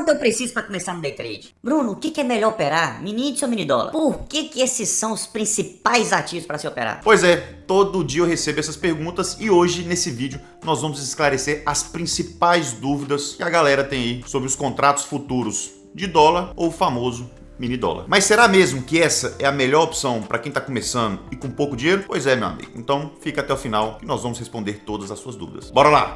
Quanto eu preciso para começar no day trade? Bruno, o que é melhor operar? Mini índice ou mini dólar? Por que esses são os principais ativos para se operar? Pois é, todo dia eu recebo essas perguntas e hoje, nesse vídeo, nós vamos esclarecer as principais dúvidas que a galera tem aí sobre os contratos futuros de dólar ou o famoso mini dólar. Mas será mesmo que essa é a melhor opção para quem está começando e com pouco dinheiro? Pois é, meu amigo. Então fica até o final que nós vamos responder todas as suas dúvidas. Bora lá!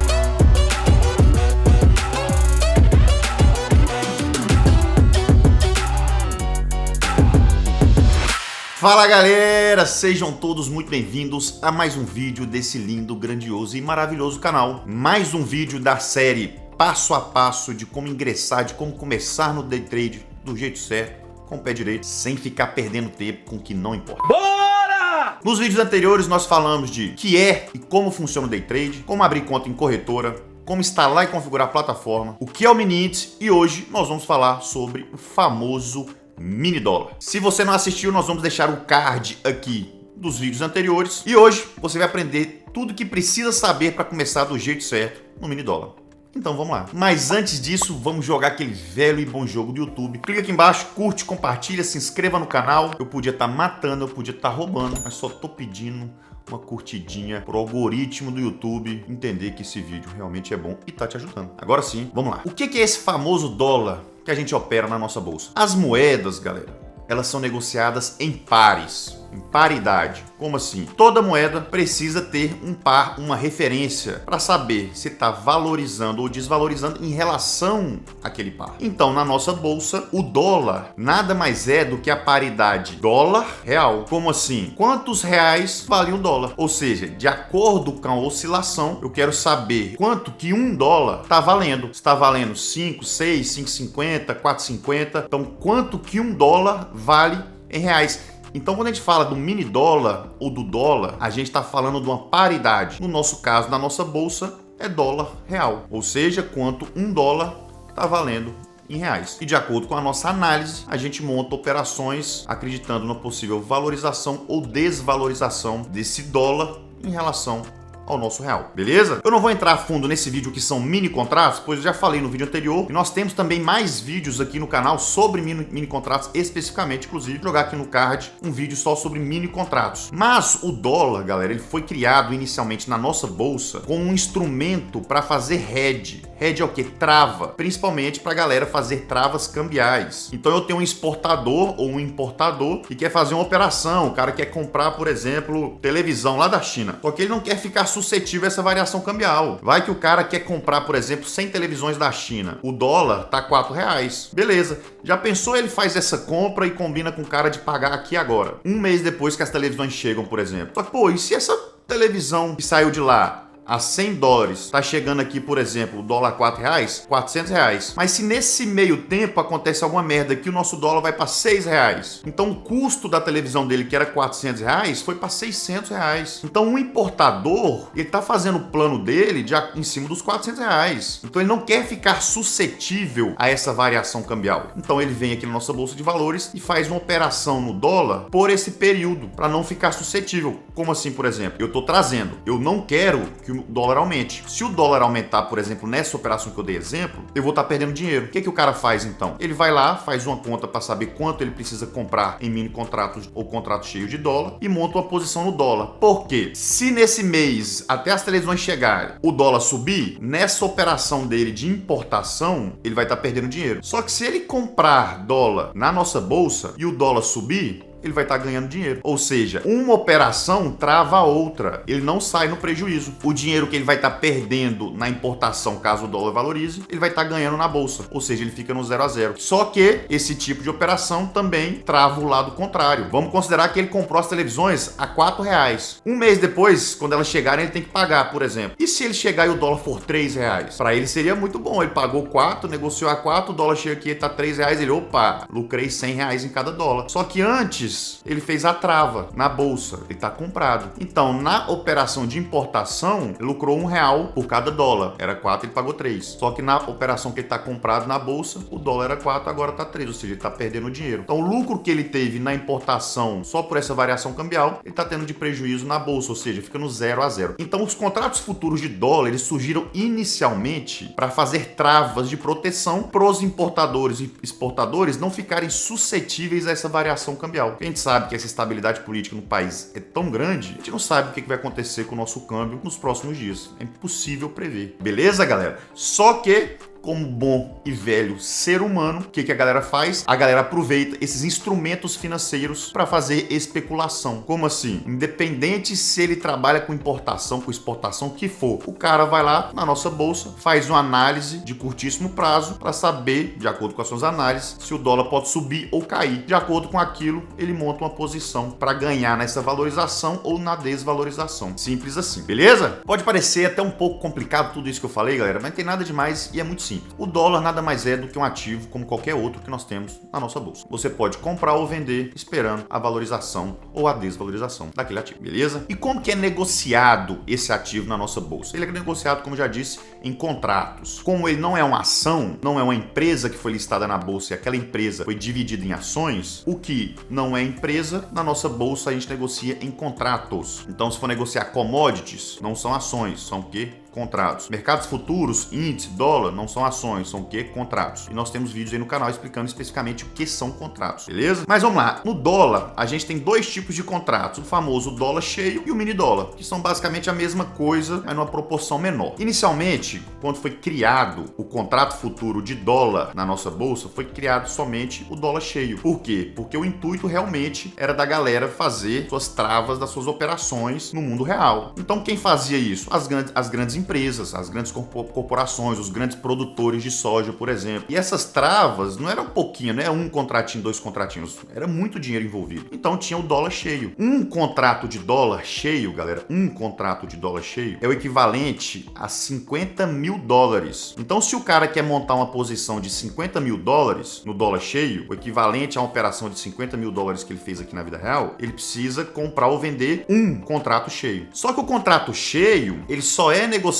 Fala galera, sejam todos muito bem-vindos a mais um vídeo desse lindo, grandioso e maravilhoso canal. Mais um vídeo da série passo a passo de como ingressar, de como começar no day trade do jeito certo, com o pé direito, sem ficar perdendo tempo com o que não importa. Bora! Nos vídeos anteriores nós falamos de que é e como funciona o day trade, como abrir conta em corretora, como instalar e configurar a plataforma, o que é o mini índice e hoje nós vamos falar sobre o famoso mini dólar. Se você não assistiu, nós vamos deixar o card aqui dos vídeos anteriores e hoje você vai aprender tudo que precisa saber para começar do jeito certo no mini dólar. Então vamos lá. Mas antes disso, vamos jogar aquele velho e bom jogo do YouTube. Clica aqui embaixo, curte, compartilha, se inscreva no canal. Eu podia estar matando, eu podia estar roubando, mas só tô pedindo uma curtidinha pro algoritmo do YouTube entender que esse vídeo realmente é bom e tá te ajudando. Agora sim, vamos lá. O que é esse famoso dólar que a gente opera na nossa bolsa? As moedas, galera, elas são negociadas em pares, em paridade. Como assim? Toda moeda precisa ter um par, uma referência, para saber se está valorizando ou desvalorizando em relação àquele par. Então, na nossa bolsa, o dólar nada mais é do que a paridade dólar-real. Como assim? Quantos reais vale um dólar? Ou seja, de acordo com a oscilação, eu quero saber quanto que um dólar está valendo. Está valendo 5, 6, 5,50, 4,50. Então, quanto que um dólar vale em reais? Então, quando a gente fala do mini dólar ou do dólar, a gente está falando de uma paridade. No nosso caso, na nossa bolsa, é dólar real. Ou seja, quanto um dólar está valendo em reais. E de acordo com a nossa análise, a gente monta operações acreditando na possível valorização ou desvalorização desse dólar em relação ao nosso real, beleza? Eu não vou entrar a fundo nesse vídeo que são mini contratos, pois eu já falei no vídeo anterior e nós temos também mais vídeos aqui no canal sobre mini contratos, especificamente, inclusive, jogar aqui no card um vídeo só sobre mini contratos. Mas o dólar, galera, ele foi criado inicialmente na nossa bolsa como um instrumento para fazer hedge. Hedge é o que? Trava, principalmente para a galera fazer travas cambiais. Então eu tenho um exportador ou um importador que quer fazer uma operação, o cara quer comprar, por exemplo, televisão lá da China, só que ele não quer ficar suscetível a essa variação cambial. Vai que o cara quer comprar, por exemplo, 100 televisões da China. O dólar tá R$4. Beleza. Já pensou, ele faz essa compra e combina com o cara de pagar aqui agora? Um mês depois que as televisões chegam, por exemplo. Só que, pô, e se essa televisão que saiu de lá a 100 dólares, tá chegando aqui, por exemplo, o dólar R$4, R$400. Mas se nesse meio tempo acontece alguma merda que o nosso dólar vai para R$6, então o custo da televisão dele, que era R$400, foi para R$600. Então o importador, ele tá fazendo o plano dele em cima dos R$400. Então ele não quer ficar suscetível a essa variação cambial. Então ele vem aqui na nossa bolsa de valores e faz uma operação no dólar por esse período, para não ficar suscetível. Como assim, por exemplo? Eu tô trazendo, eu não quero que o dólar aumente. Se o dólar aumentar, por exemplo, nessa operação que eu dei exemplo, eu vou estar perdendo dinheiro. O que o cara faz então? Ele vai lá, faz uma conta para saber quanto ele precisa comprar em mini contratos ou contratos cheios de dólar e monta uma posição no dólar. Por quê? Se nesse mês, até as televisões chegarem, o dólar subir, nessa operação dele de importação, ele vai estar perdendo dinheiro. Só que se ele comprar dólar na nossa bolsa e o dólar subir, ele vai estar ganhando dinheiro. Ou seja, uma operação trava a outra. Ele não sai no prejuízo. O dinheiro que ele vai estar perdendo na importação, caso o dólar valorize, ele vai estar ganhando na bolsa. Ou seja, ele fica no 0 a 0. Só que esse tipo de operação também trava o lado contrário. Vamos considerar que ele comprou as televisões a R$4. Um mês depois, quando elas chegarem, ele tem que pagar, por exemplo. E se ele chegar e o dólar for R$3? Para ele seria muito bom. Ele pagou 4, negociou a 4, o dólar chega aqui e tá R$3. Ele, opa, lucrei R$100 em cada dólar. Só que antes antes ele fez a trava na bolsa, ele está comprado. Então, na operação de importação, ele lucrou R$1 por cada dólar. Era 4, ele pagou 3. Só que na operação que ele está comprado na bolsa, o dólar era 4, agora está 3, ou seja, ele está perdendo dinheiro. Então, o lucro que ele teve na importação só por essa variação cambial, ele está tendo de prejuízo na bolsa, ou seja, fica no 0 a 0. Então, os contratos futuros de dólar, eles surgiram inicialmente para fazer travas de proteção para os importadores e exportadores não ficarem suscetíveis a essa variação cambial. A gente sabe que essa estabilidade política no país é tão grande, a gente não sabe o que vai acontecer com o nosso câmbio nos próximos dias. É impossível prever. Beleza, galera? Só que, como bom e velho ser humano, o que a galera faz? A galera aproveita esses instrumentos financeiros para fazer especulação. Como assim? Independente se ele trabalha com importação, com exportação, o que for, o cara vai lá na nossa bolsa, faz uma análise de curtíssimo prazo para saber, de acordo com as suas análises, se o dólar pode subir ou cair. De acordo com aquilo, ele monta uma posição para ganhar nessa valorização ou na desvalorização. Simples assim, beleza? Pode parecer até um pouco complicado tudo isso que eu falei, galera, mas não tem nada demais e é muito simples. O dólar nada mais é do que um ativo como qualquer outro que nós temos na nossa bolsa. Você pode comprar ou vender esperando a valorização ou a desvalorização daquele ativo, beleza? E como que é negociado esse ativo na nossa bolsa? Ele é negociado, como já disse, em contratos. Como ele não é uma ação, não é uma empresa que foi listada na bolsa e aquela empresa foi dividida em ações, o que não é empresa, na nossa bolsa a gente negocia em contratos. Então, se for negociar commodities, não são ações, são o quê? Contratos. Mercados futuros, índice, dólar, não são ações, são o quê? Contratos. E nós temos vídeos aí no canal explicando especificamente o que são contratos, beleza? Mas vamos lá. No dólar, a gente tem dois tipos de contratos, o famoso dólar cheio e o mini dólar, que são basicamente a mesma coisa, mas numa proporção menor. Inicialmente, quando foi criado o contrato futuro de dólar na nossa bolsa, foi criado somente o dólar cheio. Por quê? Porque o intuito realmente era da galera fazer suas travas das suas operações no mundo real. Então, quem fazia isso? As grandes empresas, as grandes corporações, os grandes produtores de soja, por exemplo. E essas travas não eram pouquinho, não é um contratinho, dois contratinhos, era muito dinheiro envolvido. Então tinha o dólar cheio. Um contrato de dólar cheio, galera, um contrato de dólar cheio é o equivalente a 50 mil dólares. Então se o cara quer montar uma posição de 50 mil dólares no dólar cheio, o equivalente a uma operação de 50 mil dólares que ele fez aqui na vida real, ele precisa comprar ou vender um contrato cheio. Só que o contrato cheio, ele só é negociado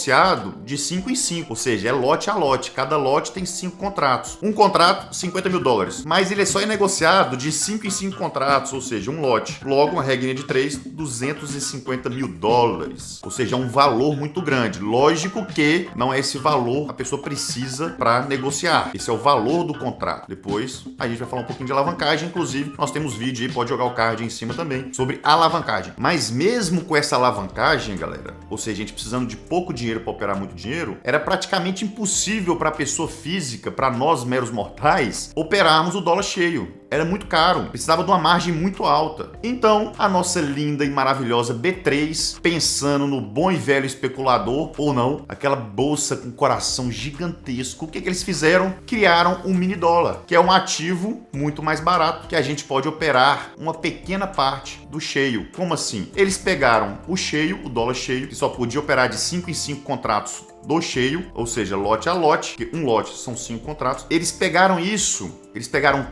de 5 em 5, ou seja, é lote a lote. Cada lote tem 5 contratos. Um contrato, 50 mil dólares. Mas ele só é negociado de 5 em 5 contratos, ou seja, um lote. Logo, uma regrinha de 3, 250 mil dólares. Ou seja, é um valor muito grande. Lógico que não é esse valor que a pessoa precisa para negociar. Esse é o valor do contrato. Depois, a gente vai falar um pouquinho de alavancagem. Inclusive, nós temos vídeo aí, pode jogar o card aí em cima também, sobre alavancagem. Mas mesmo com essa alavancagem, galera, ou seja, a gente precisando de pouco dinheiro para operar muito dinheiro, era praticamente impossível para a pessoa física, para nós meros mortais, operarmos o dólar cheio. Era muito caro, precisava de uma margem muito alta. Então, a nossa linda e maravilhosa B3, pensando no bom e velho especulador, ou não, aquela bolsa com coração gigantesco, o que eles fizeram? Criaram um mini dólar, que é um ativo muito mais barato, que a gente pode operar uma pequena parte do cheio. Como assim? Eles pegaram o cheio, o dólar cheio, que só podia operar de 5 em 5 contratos do cheio, ou seja, lote a lote, que um lote são 5 contratos. Eles pegaram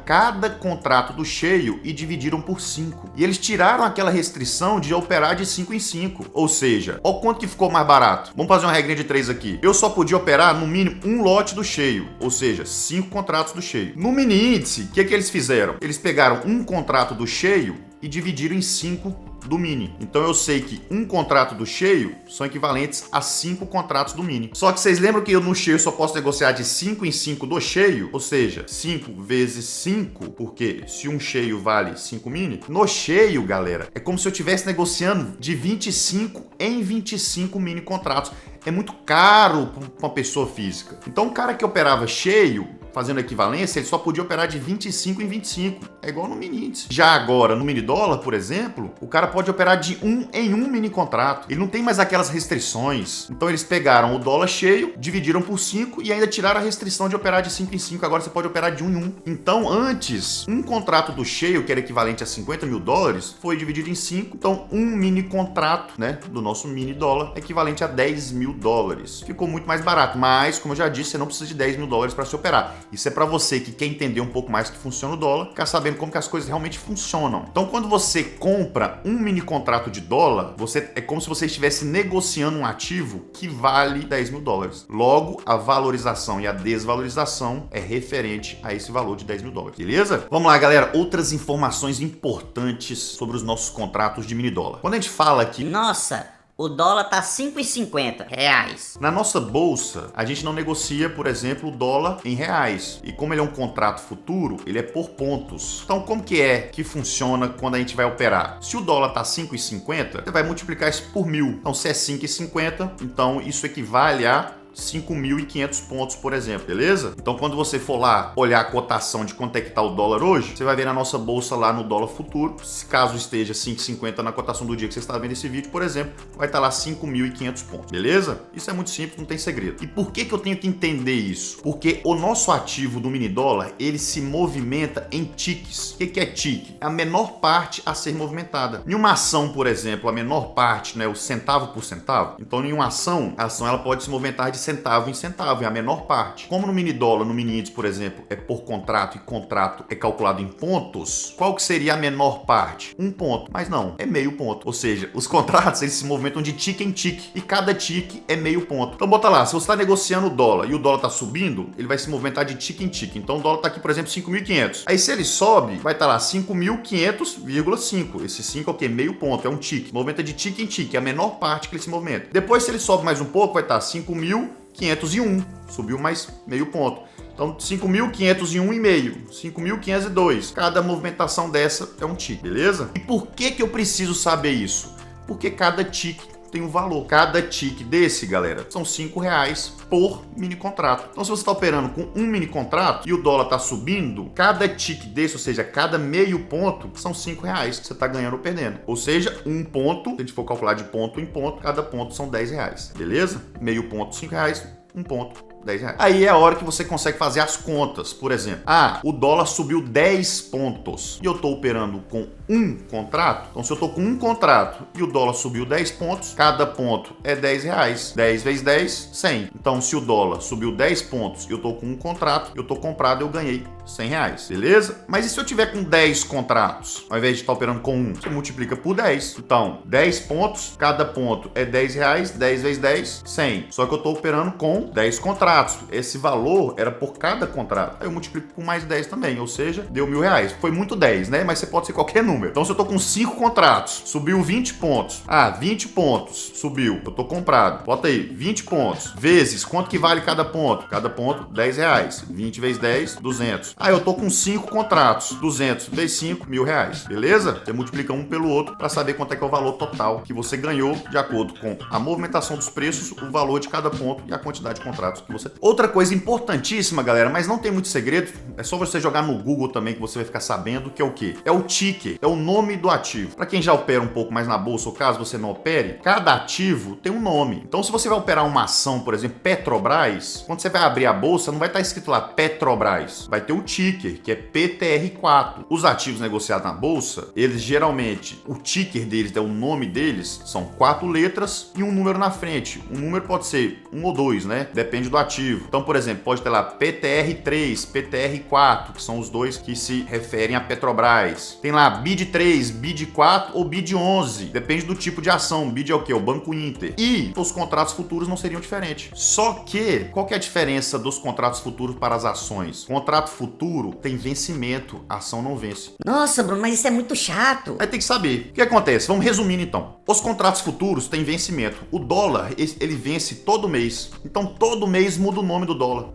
cada contrato do cheio e dividiram por 5. E eles tiraram aquela restrição de operar de 5 em 5. Ou seja, olha quanto que ficou mais barato. Vamos fazer uma regrinha de 3 aqui. Eu só podia operar no mínimo um lote do cheio, ou seja, 5 contratos do cheio. No mini índice, o que eles fizeram? Eles pegaram um contrato do cheio e dividiram em 5 do mini. Então eu sei que um contrato do cheio são equivalentes a 5 contratos do mini. Só que vocês lembram que eu no cheio só posso negociar de 5 em 5 do cheio? Ou seja, 5 vezes 5, porque se um cheio vale 5 mini, no cheio, galera, é como se eu estivesse negociando de 25 em 25 mini contratos. É muito caro para uma pessoa física. Então o cara que operava cheio, fazendo equivalência, ele só podia operar de 25 em 25. É igual no mini índice. Já agora, no mini dólar, por exemplo, o cara pode operar de 1 em 1 mini contrato. Ele não tem mais aquelas restrições. Então eles pegaram o dólar cheio, dividiram por 5 e ainda tiraram a restrição de operar de 5 em 5. Agora você pode operar de 1 em 1. Então antes, um contrato do cheio, que era equivalente a 50 mil dólares, foi dividido em 5. Então um mini contrato, né, do nosso mini dólar, é equivalente a 10 mil dólares. Ficou muito mais barato. Mas, como eu já disse, você não precisa de 10 mil dólares para se operar. Isso é para você que quer entender um pouco mais que funciona o dólar, ficar sabendo como que as coisas realmente funcionam. Então, quando você compra um mini contrato de dólar, é como se você estivesse negociando um ativo que vale 10 mil dólares. Logo, a valorização e a desvalorização é referente a esse valor de 10 mil dólares, beleza? Vamos lá, galera. Outras informações importantes sobre os nossos contratos de mini dólar. Quando a gente fala que... Nossa, o dólar tá 5,50 reais. Na nossa bolsa, a gente não negocia, por exemplo, o dólar em reais. E como ele é um contrato futuro, ele é por pontos. Então, como que é que funciona quando a gente vai operar? Se o dólar tá 5,50, você vai multiplicar isso por 1.000. Então, se é 5,50, então isso equivale a 5.500 pontos, por exemplo, beleza? Então, quando você for lá olhar a cotação de quanto é que tá o dólar hoje, você vai ver na nossa bolsa lá no dólar futuro, se caso esteja 5,50 na cotação do dia que você está vendo esse vídeo, por exemplo, vai estar lá 5.500 pontos, beleza? Isso é muito simples, não tem segredo. E por que que eu tenho que entender isso? Porque o nosso ativo do mini dólar, ele se movimenta em tiques. O que é tique? É a menor parte a ser movimentada. Em uma ação, por exemplo, a menor parte, né, o centavo por centavo, então em uma ação, a ação ela pode se movimentar de centavo em centavo, é a menor parte. Como no mini dólar, no mini índice, por exemplo, é por contrato e contrato é calculado em pontos, qual que seria a menor parte? Um ponto. Mas não, é meio ponto. Ou seja, os contratos eles se movimentam de tique em tique e cada tique é meio ponto. Então bota lá, se você está negociando o dólar e o dólar está subindo, ele vai se movimentar de tique em tique. Então o dólar está aqui, por exemplo, 5.500. Aí se ele sobe, vai estar lá 5.500,5. Esse 5 é o quê? Meio ponto, é um tique. Movimenta de tique em tique, é a menor parte que ele se movimenta. Depois, se ele sobe mais um pouco, vai estar 5.501, subiu mais meio ponto. Então, 5.501,5, 5.502. Cada movimentação dessa é um tique, beleza? E por que que eu preciso saber isso? Porque cada tique tem um valor. Cada tique desse, galera, são R$5 por mini contrato. Então, se você está operando com um mini contrato e o dólar está subindo, cada tique desse, ou seja, cada meio ponto, são R$5 que você está ganhando ou perdendo. Ou seja, um ponto, se a gente for calcular de ponto em ponto, cada ponto são R$10, beleza? Meio ponto, R$5, um ponto, R$10. Aí é a hora que você consegue fazer as contas. Por exemplo, o dólar subiu 10 pontos e eu estou operando com um contrato. Então, se eu estou com um contrato e o dólar subiu 10 pontos, cada ponto é R$10. 10 vezes 10, 100. Então, se o dólar subiu 10 pontos e eu estou com um contrato, eu estou comprado, eu ganhei R$100, beleza? Mas e se eu tiver com 10 contratos? Ao invés de estar operando com um, você multiplica por 10. Então, 10 pontos, cada ponto é R$10, 10 vezes 10, 100. Só que eu estou operando com 10 contratos. Esse valor era por cada contrato. Aí eu multiplico por mais 10 também, ou seja, deu R$1.000. Foi muito 10, né? Mas você pode ser qualquer número. Então, se eu tô com 5 contratos, subiu 20 pontos. 20 pontos, subiu. Eu tô comprado. Bota aí, 20 pontos. Vezes, quanto que vale cada ponto? Cada ponto, R$10. 20 vezes 10, 200. Eu tô com 5 contratos. 200 vezes 5, R$1.000. Beleza? Você multiplica um pelo outro para saber quanto é que é o valor total que você ganhou de acordo com a movimentação dos preços, o valor de cada ponto e a quantidade de contratos que você tem. Outra coisa importantíssima, galera, mas não tem muito segredo, é só você jogar no Google também que você vai ficar sabendo, que é o quê? É o ticker, é o nome do ativo. Para quem já opera um pouco mais na bolsa, ou caso você não opere, cada ativo tem um nome. Então, se você vai operar uma ação, por exemplo, Petrobras, quando você vai abrir a bolsa, não vai estar escrito lá Petrobras, vai ter o ticker, que é PTR4. Os ativos negociados na bolsa, eles geralmente, o ticker deles, o nome deles, são 4 letras e um número na frente. Um número pode ser 1 ou 2, né? Depende do ativo. Então, por exemplo, pode ter lá PTR3, PTR4, que são os dois que se referem a Petrobras. Tem lá BID3, BID4 ou BID11. Depende do tipo de ação. BID é o quê? O Banco Inter. E os contratos futuros não seriam diferentes. Só que, qual que é a diferença dos contratos futuros para as ações? Contrato futuro tem vencimento, a ação não vence. Nossa, Bruno, mas isso é muito chato. Aí tem que saber. O que acontece? Vamos resumindo então. Os contratos futuros têm vencimento. O dólar, ele vence todo mês. Então, todo mês muda o nome do dólar.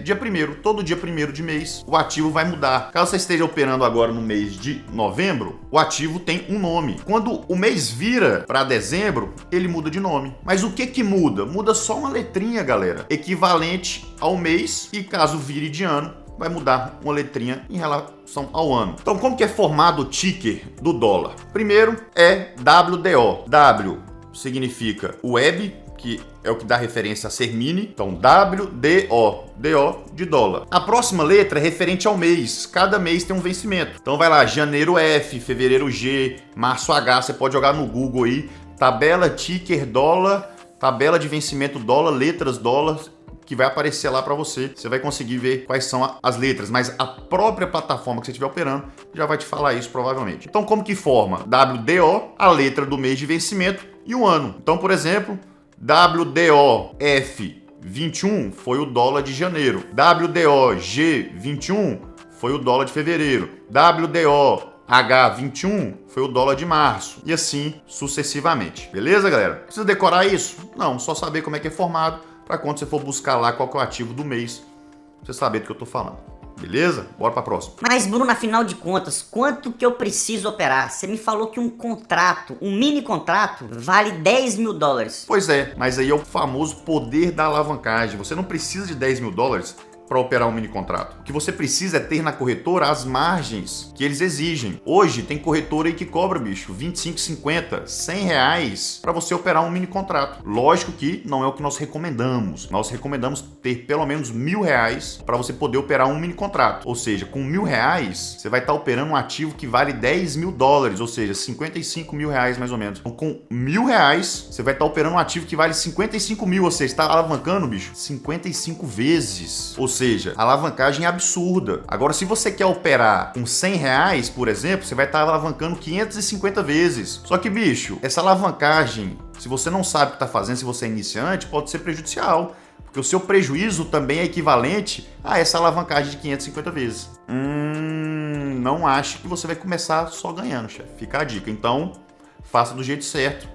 Dia 1º. Todo dia 1º de mês, o ativo vai mudar. Caso você esteja operando agora no mês de novembro, o ativo tem um nome. Quando o mês vira para dezembro, ele muda de nome. Mas o que muda? Muda só uma letrinha, galera. Equivalente ao mês e caso vire de ano, vai mudar uma letrinha em relação ao ano. Então, como que é formado o ticker do dólar? Primeiro é WDO. W significa web, que é o que dá referência a ser mini. Então, WDO. DO de dólar. A próxima letra é referente ao mês. Cada mês tem um vencimento. Então, vai lá, janeiro F, fevereiro G, março H. Você pode jogar no Google aí. Tabela ticker dólar, tabela de vencimento dólar, letras dólar. que vai aparecer lá para você. Você vai conseguir ver quais são as letras, mas a própria plataforma que você estiver operando já vai te falar isso provavelmente. Então, como que forma? WDO, a letra do mês de vencimento e o ano. Então, por exemplo, WDOF21 foi o dólar de janeiro. WDOG21 foi o dólar de fevereiro. WDOH21 foi o dólar de março. E assim sucessivamente. Beleza, galera? Precisa decorar isso? Não, só saber como é que é formado para quando você for buscar lá qual que é o ativo do mês, você saber do que eu tô falando. Beleza? Bora pra próxima. Mas, Bruno, afinal de contas, quanto que eu preciso operar? Você me falou que um contrato, um mini contrato, vale 10 mil dólares. Pois é, mas aí é o famoso poder da alavancagem. Você não precisa de 10 mil dólares para operar um mini contrato. O que você precisa é ter na corretora as margens que eles exigem. Hoje tem corretora aí que cobra, bicho, 25, 50, 100 reais para você operar um mini contrato. Lógico que não é o que nós recomendamos. Nós recomendamos ter pelo menos R$1.000 para você poder operar um mini contrato. Ou seja, com R$1.000 você vai estar operando um ativo que vale 10 mil dólares, ou seja, 55 mil reais mais ou menos. Então, com R$1.000 você vai estar operando um ativo que vale 55 mil, ou seja, está alavancando, bicho, 55 vezes. Ou seja, a alavancagem é absurda. Agora, se você quer operar com 100 reais, por exemplo, você vai estar alavancando 550 vezes. Só que, bicho, essa alavancagem, se você não sabe o que está fazendo, se você é iniciante, pode ser prejudicial. Porque o seu prejuízo também é equivalente a essa alavancagem de 550 vezes. Não ache que você vai começar só ganhando, chefe. Fica a dica. Então, faça do jeito certo.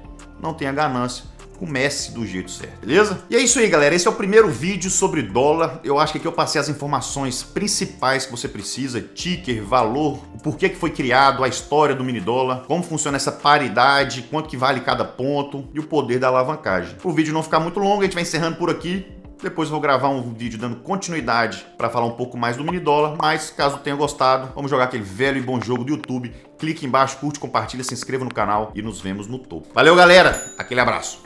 Não tenha ganância. Comece do jeito certo, beleza? E é isso aí, galera. Esse é o primeiro vídeo sobre dólar. Eu acho que aqui eu passei as informações principais que você precisa. Ticker, valor, por que foi criado, a história do mini dólar, como funciona essa paridade, quanto que vale cada ponto e o poder da alavancagem. Para o vídeo não ficar muito longo, a gente vai encerrando por aqui. Depois eu vou gravar um vídeo dando continuidade para falar um pouco mais do mini dólar, mas caso tenha gostado, vamos jogar aquele velho e bom jogo do YouTube. Clique embaixo, curte, compartilha, se inscreva no canal e nos vemos no topo. Valeu, galera! Aquele abraço!